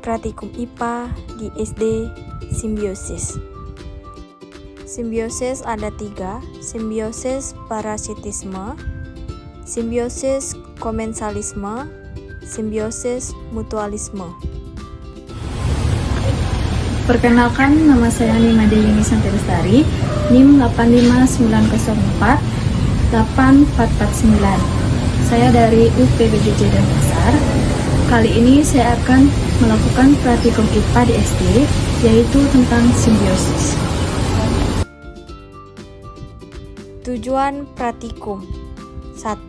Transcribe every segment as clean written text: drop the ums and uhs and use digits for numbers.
Praktikum IPA di SD Simbiosis. Simbiosis ada 3, simbiosis parasitisme, simbiosis komensalisme, simbiosis mutualisme. Perkenalkan, nama saya Nima Deyuni Santi Lestari, NIM 85908-8449. Saya dari UPBJJ Denpasar. Kali ini saya akan melakukan praktikum IPA di SD, yaitu tentang simbiosis. Tujuan praktikum: 1.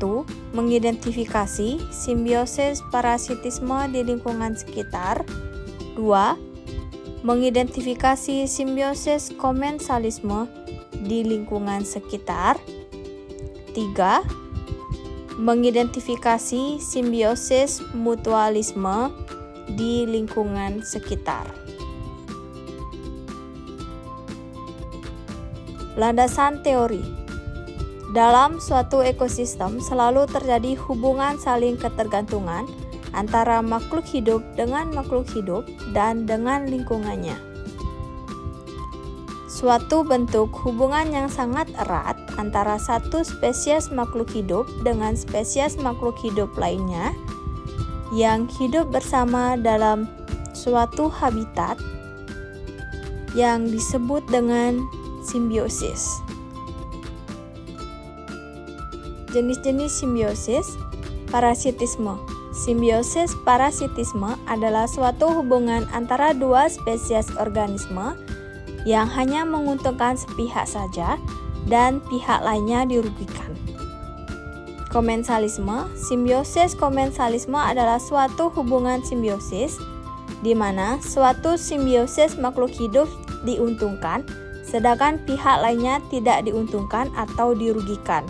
Mengidentifikasi simbiosis parasitisme di lingkungan sekitar. 2. Mengidentifikasi simbiosis komensalisme di lingkungan sekitar. 3. Mengidentifikasi simbiosis mutualisme di lingkungan sekitar. Landasan teori. Dalam suatu ekosistem selalu terjadi hubungan saling ketergantungan antara makhluk hidup dengan makhluk hidup dan dengan lingkungannya. Suatu bentuk hubungan yang sangat erat antara satu spesies makhluk hidup dengan spesies makhluk hidup lainnya yang hidup bersama dalam suatu habitat yang disebut dengan simbiosis. Jenis-jenis simbiosis: parasitisme. Simbiosis parasitisme adalah suatu hubungan antara dua spesies organisme yang hanya menguntungkan sepihak saja dan pihak lainnya dirugikan. Komensalisme. Simbiosis komensalisme adalah suatu hubungan simbiosis di mana suatu simbiosis makhluk hidup diuntungkan sedangkan pihak lainnya tidak diuntungkan atau dirugikan.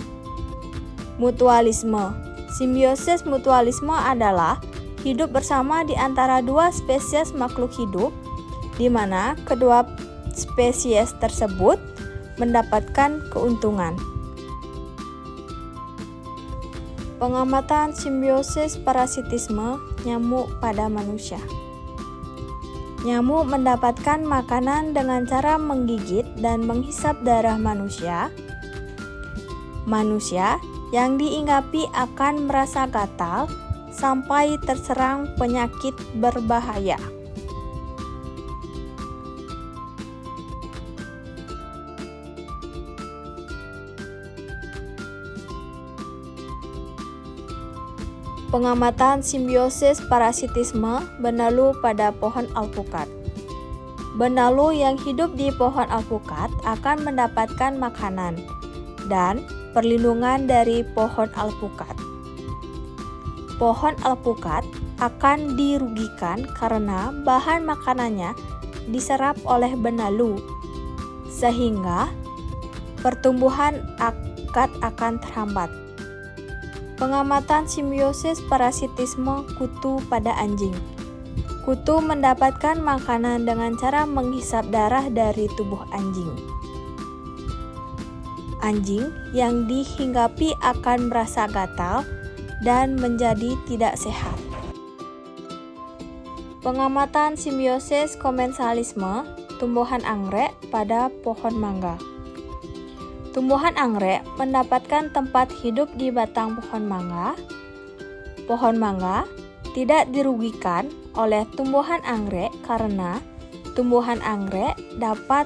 Mutualisme. Simbiosis mutualisme adalah hidup bersama di antara dua spesies makhluk hidup di mana kedua spesies tersebut mendapatkan keuntungan. Pengamatan simbiosis parasitisme nyamuk pada manusia. Nyamuk mendapatkan makanan dengan cara menggigit dan menghisap darah manusia. Manusia yang diinggapi akan merasa gatal sampai terserang penyakit berbahaya. Pengamatan simbiosis parasitisme benalu pada pohon alpukat. Benalu yang hidup di pohon alpukat akan mendapatkan makanan dan perlindungan dari pohon alpukat. Pohon alpukat akan dirugikan karena bahan makanannya diserap oleh benalu, sehingga pertumbuhan akar akan terhambat. Pengamatan simbiosis parasitisme kutu pada anjing. Kutu mendapatkan makanan dengan cara menghisap darah dari tubuh anjing. Anjing yang dihinggapi akan merasa gatal dan menjadi tidak sehat. Pengamatan simbiosis komensalisme tumbuhan anggrek pada pohon mangga. Tumbuhan anggrek mendapatkan tempat hidup di batang pohon mangga. Pohon mangga tidak dirugikan oleh tumbuhan anggrek karena tumbuhan anggrek dapat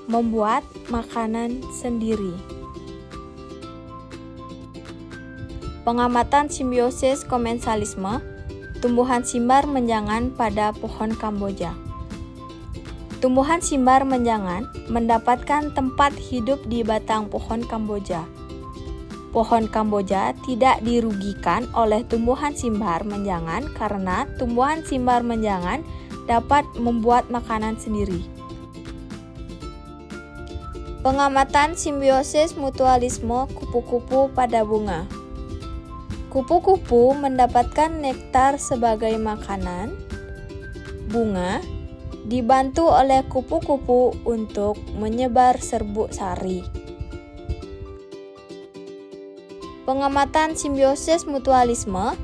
membuat makanan sendiri. Pengamatan simbiosis komensalisme tumbuhan simbar menjangan pada pohon Kamboja. Tumbuhan simbar menjangan mendapatkan tempat hidup di batang pohon Kamboja. Pohon Kamboja tidak dirugikan oleh tumbuhan simbar menjangan karena tumbuhan simbar menjangan dapat membuat makanan sendiri. Pengamatan simbiosis mutualisme kupu-kupu pada bunga. Kupu-kupu mendapatkan nektar sebagai makanan. Bunga dibantu oleh kupu-kupu untuk menyebar serbuk sari. Pengamatan simbiosis mutualisme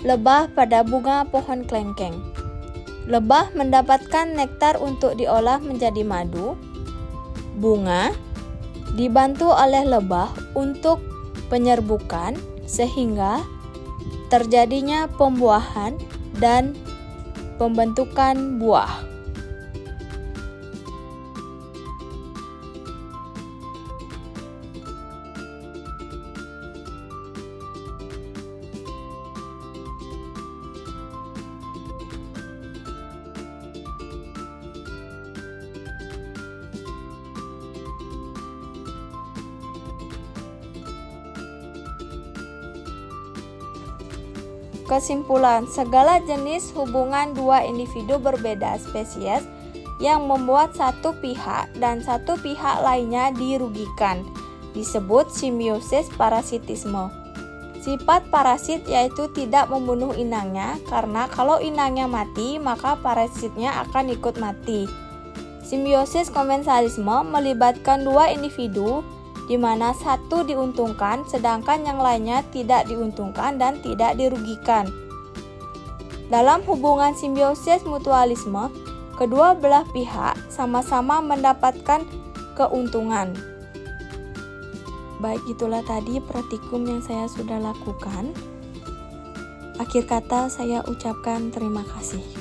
lebah pada bunga pohon kelengkeng. Lebah mendapatkan nektar untuk diolah menjadi madu. Bunga dibantu oleh lebah untuk penyerbukan sehingga terjadinya pembuahan dan pembentukan buah. Kesimpulan, segala jenis hubungan dua individu berbeda spesies yang membuat satu pihak dan satu pihak lainnya dirugikan disebut simbiosis parasitisme. Sifat parasit yaitu tidak membunuh inangnya, karena kalau inangnya mati maka parasitnya akan ikut mati. Simbiosis komensalisme melibatkan dua individu di mana satu diuntungkan sedangkan yang lainnya tidak diuntungkan dan tidak dirugikan. Dalam hubungan simbiosis mutualisme, kedua belah pihak sama-sama mendapatkan keuntungan. Baik, itulah tadi praktikum yang saya sudah lakukan. Akhir kata saya ucapkan terima kasih.